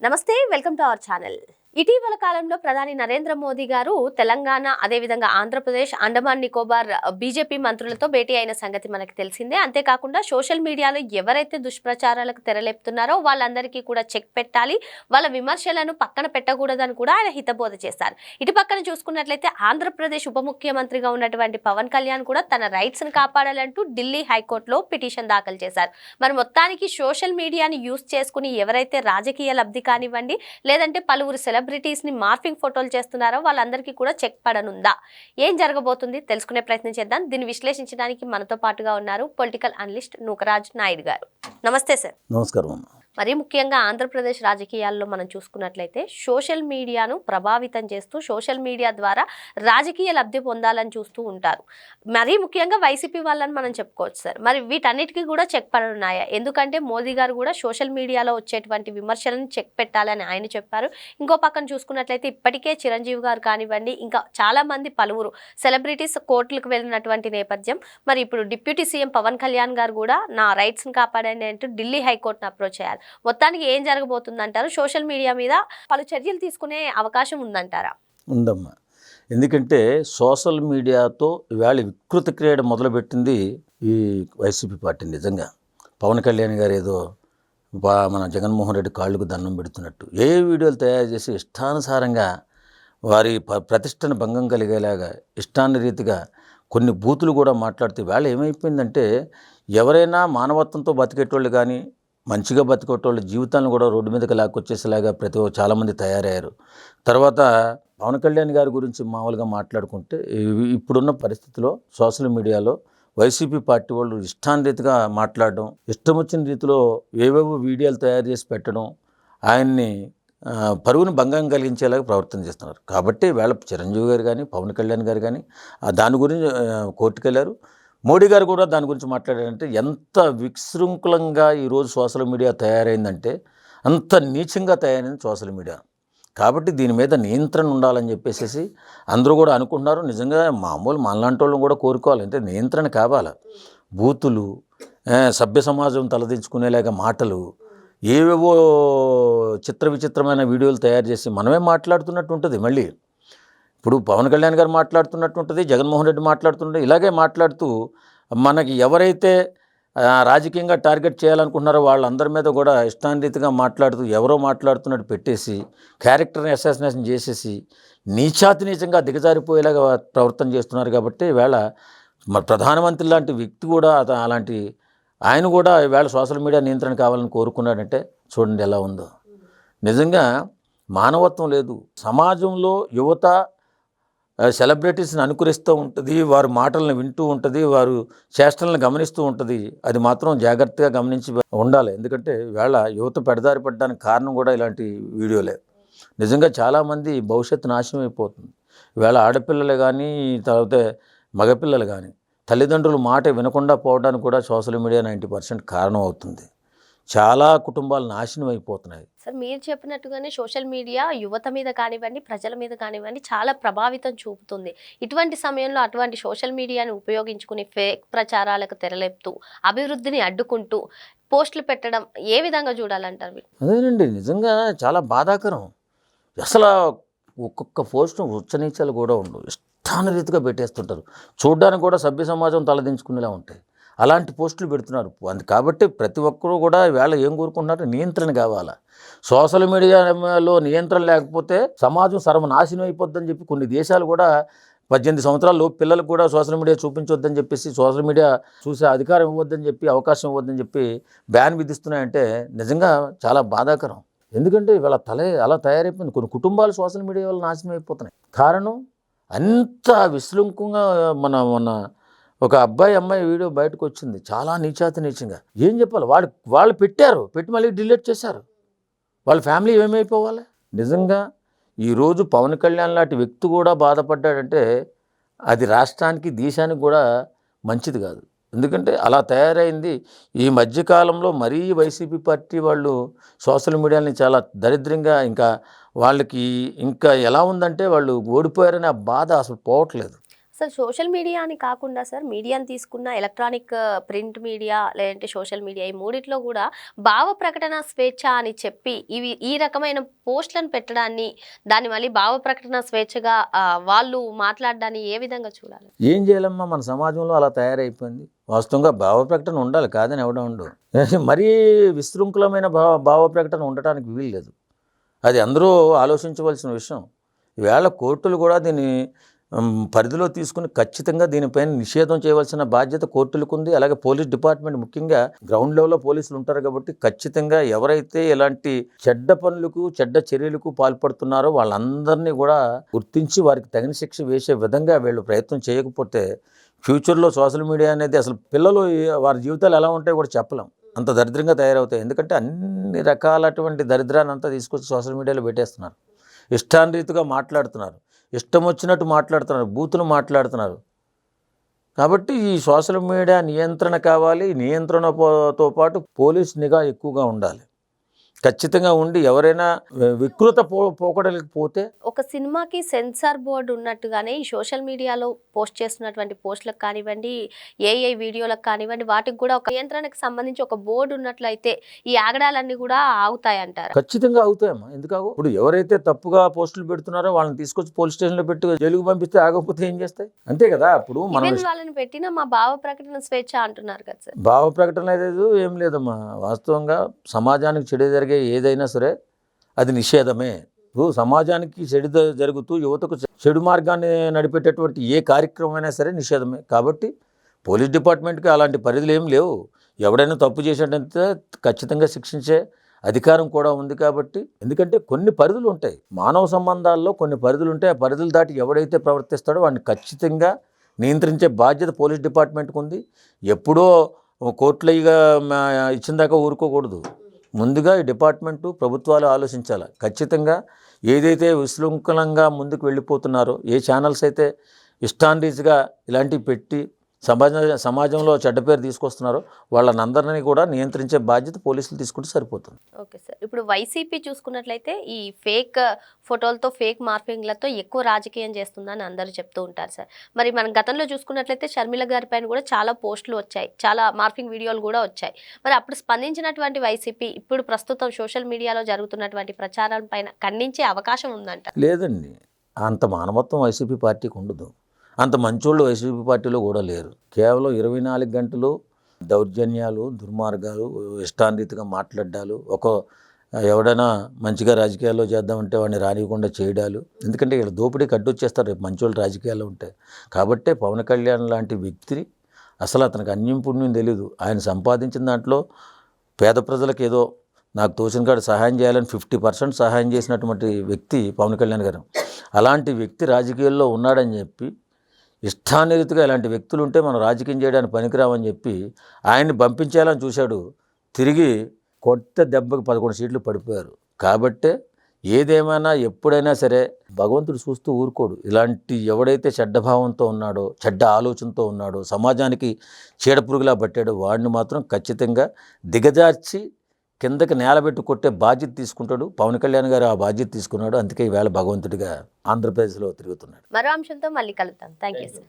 నమస్తే, welcome to our channel. ఇటీవల కాలంలో ప్రధాని నరేంద్ర మోదీ గారు తెలంగాణ, అదేవిధంగా ఆంధ్రప్రదేశ్, అండమాన్ నికోబార్ బీజేపీ మంత్రులతో భేటీ అయిన సంగతి మనకు తెలిసిందే. అంతేకాకుండా సోషల్ మీడియాలో ఎవరైతే దుష్ప్రచారాలకు తెరలేపుతున్నారో వాళ్ళందరికీ కూడా చెక్ పెట్టాలి, వాళ్ళ విమర్శలను పక్కన పెట్టకూడదని కూడా ఆయన హితబోధ చేశారు. ఇటు పక్కన చూసుకున్నట్లయితే ఆంధ్రప్రదేశ్ ఉప ముఖ్యమంత్రిగా ఉన్నటువంటి పవన్ కళ్యాణ్ కూడా తన రైట్స్ని కాపాడాలంటూ ఢిల్లీ హైకోర్టులో పిటిషన్ దాఖలు చేశారు. మరి మొత్తానికి సోషల్ మీడియాని యూజ్ చేసుకుని ఎవరైతే రాజకీయ లబ్ధి కానివ్వండి, లేదంటే పలువురు సెలబ్రిటీస్ని మార్ఫింగ్ ఫోటోలు చేస్తున్నారో వాళ్ళందరికీ కూడా చెక్ పడనుందా, ఏం జరగబోతుంది తెలుసుకునే ప్రయత్నం చేద్దాం. దీన్ని విశ్లేషించడానికి మనతో పాటుగా ఉన్నారు పొలిటికల్ అనలిస్ట్ నూకరాజ్ నాయుడు గారు. నమస్తే సార్. నమస్కారం. మరి ముఖ్యంగా ఆంధ్రప్రదేశ్ రాజకీయాల్లో మనం చూసుకున్నట్లయితే సోషల్ మీడియాను ప్రభావితం చేస్తూ సోషల్ మీడియా ద్వారా రాజకీయ లబ్ధి పొందాలని చూస్తూ ఉంటారు. మరీ ముఖ్యంగా వైసీపీ వాళ్ళని మనం చెప్పుకోవచ్చు సార్. మరి వీటన్నిటికీ కూడా చెక్ పడున్నాయా? ఎందుకంటే మోదీ గారు కూడా సోషల్ మీడియాలో వచ్చేటువంటి విమర్శలను చెక్ పెట్టాలని ఆయన చెప్పారు. ఇంకో పక్కన చూసుకున్నట్లయితే ఇప్పటికే చిరంజీవి గారు కానివ్వండి, ఇంకా చాలామంది పలువురు సెలబ్రిటీస్ కోర్టులకు వెళ్ళినటువంటి నేపథ్యం. మరి ఇప్పుడు డిప్యూటీ సీఎం పవన్ కళ్యాణ్ గారు కూడా నా రైట్స్ని కాపాడండి అంటూ ఢిల్లీ హైకోర్టును అప్రోచ్ అయ్యారు. మొత్తానికి ఏం జరగబోతుందంటారు? సోషల్ మీడియా మీద పలు చర్యలు తీసుకునే అవకాశం ఉందంటారా? ఉందమ్మా. ఎందుకంటే సోషల్ మీడియాతో ఇవాళ వికృత క్రీడ మొదలుపెట్టింది ఈ వైసీపీ పార్టీ. నిజంగా పవన్ కళ్యాణ్ గారు ఏదో మన జగన్మోహన్ రెడ్డి కాళ్ళకు దండం పెడుతున్నట్టు ఏ వీడియోలు తయారు చేసి ఇష్టానుసారంగా వారి ప్రతిష్టను భంగం కలిగేలాగా ఇష్టాన్ని రీతిగా కొన్ని బూతులు కూడా మాట్లాడితే ఇవాళ ఏమైపోయిందంటే ఎవరైనా మానవత్వంతో బతికేటోళ్ళు కానీ మంచిగా బతికేటోళ్ళ జీవితాలను కూడా రోడ్డు మీదకి లాక్కొచ్చేసేలాగా చాలామంది తయారయ్యారు. తర్వాత పవన్ కళ్యాణ్ గారి గురించి మామూలుగా మాట్లాడుకుంటే ఇప్పుడున్న పరిస్థితిలో సోషల్ మీడియాలో వైసీపీ పార్టీ వాళ్ళు ఇష్టాన్రీతిగా మాట్లాడడం, ఇష్టం వచ్చిన రీతిలో ఏవేవో వీడియోలు తయారు చేసి పెట్టడం, ఆయన్ని పరువును భంగం కలిగించేలాగా ప్రవర్తన చేస్తున్నారు. కాబట్టి వేళ చిరంజీవి గారు కానీ పవన్ కళ్యాణ్ గారు కానీ దాని గురించి కోర్టుకు వెళ్ళారు. మోడీ గారు కూడా దాని గురించి మాట్లాడారంటే ఎంత విశృంఖలంగా ఈరోజు సోషల్ మీడియా తయారైందంటే అంత నీచంగా తయారైంది సోషల్ మీడియా. కాబట్టి దీని మీద నియంత్రణ ఉండాలని చెప్పేసి అందరూ కూడా అనుకుంటున్నారు. నిజంగా మామూలు మనలాంటి వాళ్ళని కూడా కోరుకోవాలంటే నియంత్రణ కావాలి. బూతులు, సభ్య సమాజం తలదించుకునేలాగా మాటలు, ఏవేవో విచిత్రమైన వీడియోలు తయారు చేసి మనమే మాట్లాడుతున్నట్టు ఉంటుంది. మళ్ళీ ఇప్పుడు పవన్ కళ్యాణ్ గారు మాట్లాడుతున్నట్టు ఉంటుంది, జగన్మోహన్ రెడ్డి మాట్లాడుతుంటే ఇలాగే మాట్లాడుతూ మనకి ఎవరైతే రాజకీయంగా టార్గెట్ చేయాలనుకుంటున్నారో వాళ్ళందరి మీద కూడా ఇష్టాన్రీతిగా మాట్లాడుతూ ఎవరో మాట్లాడుతున్నట్టు పెట్టేసి క్యారెక్టర్ని అసాసినేషన్ చేసేసి నీచాతినీచంగా దిగజారిపోయేలాగా ప్రవర్తన చేస్తున్నారు. కాబట్టి ఈవేళ మరి ప్రధానమంత్రి లాంటి వ్యక్తి కూడా అలాంటి ఆయన కూడా ఈవేళ సోషల్ మీడియా నియంత్రణ కావాలని కోరుకున్నాడంటే చూడండి ఎలా ఉందో. నిజంగా మానవత్వం లేదు. సమాజంలో యువత సెలబ్రిటీస్ని అనుకరిస్తూ ఉంటుంది, వారి మాటలను వింటూ ఉంటుంది, వారు చేష్టలను గమనిస్తూ ఉంటుంది. అది మాత్రం జాగ్రత్తగా గమనించి ఉండాలి. ఎందుకంటే వేళ యువత పెడదారి పడడానికి కారణం కూడా ఇలాంటి వీడియోలే. నిజంగా చాలామంది భవిష్యత్తు నాశనం అయిపోతుంది. ఈవేళ ఆడపిల్లలు కానీ తర్వాత మగపిల్లలు కానీ తల్లిదండ్రుల మాట వినకుండా పోవడానికి కూడా సోషల్ మీడియా 90% కారణం అవుతుంది. చాలా కుటుంబాలు నాశనం అయిపోతున్నాయి. సార్, మీరు చెప్పినట్టుగానే సోషల్ మీడియా యువత మీద కానివ్వండి, ప్రజల మీద కానివ్వండి చాలా ప్రభావితం చూపుతుంది. ఇటువంటి సమయంలో అటువంటి సోషల్ మీడియాని ఉపయోగించుకుని ఫేక్ ప్రచారాలకు తెరలేపుతూ అభివృద్ధిని అడ్డుకుంటూ పోస్టులు పెట్టడం ఏ విధంగా చూడాలంటారు? అదేనండి, నిజంగా చాలా బాధాకరం. అసలు ఒక్కొక్క పోస్టు ఉచ్చనీచాలు కూడా ఉండవు, ఇష్టాన రీతిగా పెట్టేస్తుంటారు. చూడ్డానికి కూడా సభ్య సమాజం తలదించుకునేలా ఉంటాయి. అలాంటి పోస్టులు పెడుతున్నారు. కాబట్టి ప్రతి ఒక్కరూ కూడా వేళ ఏం కోరుకుంటున్నారు? నియంత్రణ కావాలా. సోషల్ మీడియాలో నియంత్రణ లేకపోతే సమాజం సర్వనాశనం అయిపోద్దని చెప్పి కొన్ని దేశాలు కూడా 18 సంవత్సరాల లోపు పిల్లలకు కూడా సోషల్ మీడియా చూపించొద్దని చెప్పేసి, సోషల్ మీడియా చూసే అధికారం ఇవ్వద్దని చెప్పి, అవకాశం ఇవ్వద్దని చెప్పి బ్యాన్ విధిస్తున్నాయంటే నిజంగా చాలా బాధాకరం. ఎందుకంటే ఇవాళ అలా తయారైపోయింది. కొన్ని కుటుంబాలు సోషల్ మీడియా వల్ల నాశనం అయిపోతున్నాయి. కారణం అంత విశృంఖంగా మన ఒక అమ్మాయి వీడియో బయటకు వచ్చింది, చాలా నీచంగా. ఏం చెప్పాలి? వాళ్ళు పెట్టి మళ్ళీ డిలీట్ చేశారు. వాళ్ళ ఫ్యామిలీ ఏమైపోవాలి? నిజంగా ఈరోజు పవన్ కళ్యాణ్ లాంటి వ్యక్తి కూడా బాధపడ్డాడంటే అది రాష్ట్రానికి, దేశానికి కూడా మంచిది కాదు. ఎందుకంటే అలా తయారైంది. ఈ మధ్యకాలంలో మరీ వైసీపీ పార్టీ వాళ్ళు సోషల్ మీడియాని చాలా దరిద్రంగా, ఇంకా వాళ్ళకి ఇంకా ఎలా ఉందంటే వాళ్ళు ఓడిపోయారనే ఆ బాధ అసలు పోవట్లేదు. అసలు సోషల్ మీడియా అని కాకుండా సార్ మీడియాని తీసుకున్న ఎలక్ట్రానిక్ ప్రింట్ మీడియా లేదంటే సోషల్ మీడియా ఈ మూడిట్లో కూడా భావ ప్రకటన స్వేచ్ఛ అని చెప్పి ఈ రకమైన పోస్టులను పెట్టడాన్ని దాన్ని మళ్ళీ భావ ప్రకటన స్వేచ్ఛగా వాళ్ళు మాట్లాడడాన్ని ఏ విధంగా చూడాలి? ఏం చేయాలమ్మా, మన సమాజంలో అలా తయారైపోయింది. వాస్తవంగా భావ ప్రకటన ఉండాలి, కాదని ఎవడ ఉండు. మరీ విశృంఖలమైన భావ ప్రకటన ఉండటానికి వీల్లేదు. అది అందరూ ఆలోచించవలసిన విషయం. ఈవేళ కోర్టులు కూడా దీన్ని పరిధిలో తీసుకుని ఖచ్చితంగా దీనిపైన నిషేధం చేయవలసిన బాధ్యత కోర్టులకు ఉంది. అలాగే పోలీస్ డిపార్ట్మెంట్, ముఖ్యంగా గ్రౌండ్ లెవెల్లో పోలీసులు ఉంటారు కాబట్టి ఖచ్చితంగా ఎవరైతే ఇలాంటి చెడ్డ పనులకు చెడ్డ చర్యలకు పాల్పడుతున్నారో వాళ్ళందరినీ కూడా గుర్తించి వారికి తగిన శిక్ష వేసే విధంగా వీళ్ళు ప్రయత్నం చేయకపోతే ఫ్యూచర్లో సోషల్ మీడియా అనేది అసలు పిల్లలు వారి జీవితాలు ఎలా ఉంటాయో కూడా చెప్పలేం, అంత దరిద్రంగా తయారవుతాయి. ఎందుకంటే అన్ని రకాలటువంటి దరిద్రాన్ని అంతా తీసుకొచ్చి సోషల్ మీడియాలో పెట్టేస్తున్నారు. ఇష్టాన్రీతిగా మాట్లాడుతున్నారు, ఇష్టం వచ్చినట్టు మాట్లాడుతున్నారు, బూతులు మాట్లాడుతున్నారు. కాబట్టి ఈ సోషల్ మీడియా నియంత్రణ కావాలి. నియంత్రణతో పాటు పోలీస్ నిఘా ఎక్కువగా ఉండాలి. ఖచ్చితంగా ఉండి ఎవరైనా వికృత పోకడలకు పోతే ఒక సినిమాకి సెన్సార్ బోర్డు ఉన్నట్టుగానే ఈ సోషల్ మీడియాలో పోస్ట్ చేస్తున్నటువంటి పోస్టులకు కానివ్వండి, ఏఐ వీడియోలకు కానివ్వండి, వాటికి కూడా ఒక నియంత్రణకు సంబంధించి ఒక బోర్డు ఉన్నట్లయితే ఈ ఆగడాలన్నీ కూడా ఆగుతాయి అంటారు. ఖచ్చితంగా అవుతాయమ్మా, ఎందుకు? ఇప్పుడు ఎవరైతే తప్పుగా పోస్టులు పెడుతున్నారో వాళ్ళని తీసుకొచ్చి పోలీస్ స్టేషన్లో పెట్టి జైలుకు పంపిస్తే ఆగకపోతే ఏం చేస్తాయి? అంతే కదా. ఇప్పుడు మనం వాళ్ళని పెట్టిన మా భావ ప్రకటన స్వేచ్ఛ అంటున్నారు కదా సార్. భావ ప్రకటన లేదు, ఏం లేదమ్మా. వాస్తవంగా సమాజానికి చెడు జరిగే ఏదైనా సరే అది నిషేధమే. సమాజానికి చెడు జరుగుతూ యువతకు చెడు మార్గాన్ని నడిపేటటువంటి ఏ కార్యక్రమం అయినా సరే నిషేధమే. కాబట్టి పోలీస్ డిపార్ట్మెంట్కి అలాంటి పరిధులు ఏం లేవు. ఎవడైనా తప్పు చేసినట్టయితే ఖచ్చితంగా శిక్షించే అధికారం కూడా ఉంది. కాబట్టి ఎందుకంటే కొన్ని పరిధులు ఉంటాయి, మానవ సంబంధాల్లో కొన్ని పరిధులు ఉంటాయి. ఆ పరిధులు దాటి ఎవడైతే ప్రవర్తిస్తాడో వాడిని ఖచ్చితంగా నియంత్రించే బాధ్యత పోలీస్ డిపార్ట్మెంట్కి ఉంది. ఎప్పుడో కోర్టులో ఇచ్చిన దాకా ఊరుకోకూడదు. ముందుగా ఈ డిపార్ట్మెంటు, ప్రభుత్వాలు ఆలోచించాలి. ఖచ్చితంగా ఏదైతే విశృంఖలంగా ముందుకు వెళ్ళిపోతున్నారో, ఏ ఛానల్స్ అయితే ఇష్టాన్రీతిగా ఇలాంటివి పెట్టి సమాజంలో చెడ్డ పేరు తీసుకొస్తున్నారో వాళ్ళనందరినీ కూడా నియంత్రించే బాధ్యత పోలీసులు తీసుకుంటే సరిపోతుంది. Okay sir. ఇప్పుడు వైసీపీ చూసుకున్నట్లయితే ఈ ఫేక్ ఫోటోలతో, ఫేక్ మార్ఫింగ్లతో ఎక్కువ రాజకీయం చేస్తుందని అందరూ చెప్తూ ఉంటారు సార్. మరి మనం గతంలో చూసుకున్నట్లయితే షర్మిల గారి పైన కూడా చాలా పోస్టులు వచ్చాయి, చాలా మార్ఫింగ్ వీడియోలు కూడా వచ్చాయి. మరి అప్పుడు స్పందించినటువంటి వైసీపీ ఇప్పుడు ప్రస్తుతం సోషల్ మీడియాలో జరుగుతున్నటువంటి ప్రచారం పైన ఖండించే అవకాశం ఉందంట? లేదండి, అంత మానవత్వం వైసీపీ పార్టీకి ఉండదు. అంత మంచోళ్ళు వైసీపీ పార్టీలో కూడా లేరు. కేవలం 24 గంటలు దౌర్జన్యాలు, దుర్మార్గాలు, ఇష్టాన్రీతిగా మాట్లాడాలు, ఎవడైనా మంచిగా రాజకీయాల్లో చేద్దామంటే వాడిని రానివ్వకుండా చేయడాలు. ఎందుకంటే ఇక్కడ దోపిడీకి అడ్డొచ్చేస్తారు రేపు మంచోళ్ళు రాజకీయాల్లో ఉంటే. కాబట్టే పవన్ కళ్యాణ్ లాంటి వ్యక్తిని అసలు అతనికి అన్యం పుణ్యం తెలీదు. ఆయన సంపాదించిన దాంట్లో పేద ప్రజలకు ఏదో నాకు తోచిన కాడ సహాయం చేయాలని 50% సహాయం చేసినటువంటి వ్యక్తి పవన్ కళ్యాణ్ గారు. అలాంటి వ్యక్తి రాజకీయాల్లో ఉన్నాడని చెప్పి ఇష్టానిరీతిగా ఇలాంటి వ్యక్తులు ఉంటే మనం రాజకీయం చేయడానికి పనికిరామని చెప్పి ఆయన్ని పంపించేయాలని చూశాడు. తిరిగి కొత్త దెబ్బకి 11 సీట్లు పడిపోయారు. కాబట్టే ఏదేమైనా ఎప్పుడైనా సరే భగవంతుడు చూస్తూ ఊరుకోడు. ఇలాంటి ఎవడైతే చెడ్డభావంతో ఉన్నాడో, చెడ్డ ఆలోచనతో ఉన్నాడో, సమాజానికి చీడపురుగులా పట్టాడో వాడిని మాత్రం ఖచ్చితంగా దిగజార్చి కిందకి నేలబెట్టి కొట్టే బాధ్యత తీసుకుంటాడు. పవన్ కళ్యాణ్ గారు ఆ బాధ్యత తీసుకున్నాడు. అందుకే ఈవేళ భగవంతుడిగా ఆంధ్రప్రదేశ్లో తిరుగుతున్నాడు. మరో అంశంతో మళ్ళీ కలుద్దాం. Thank you sir.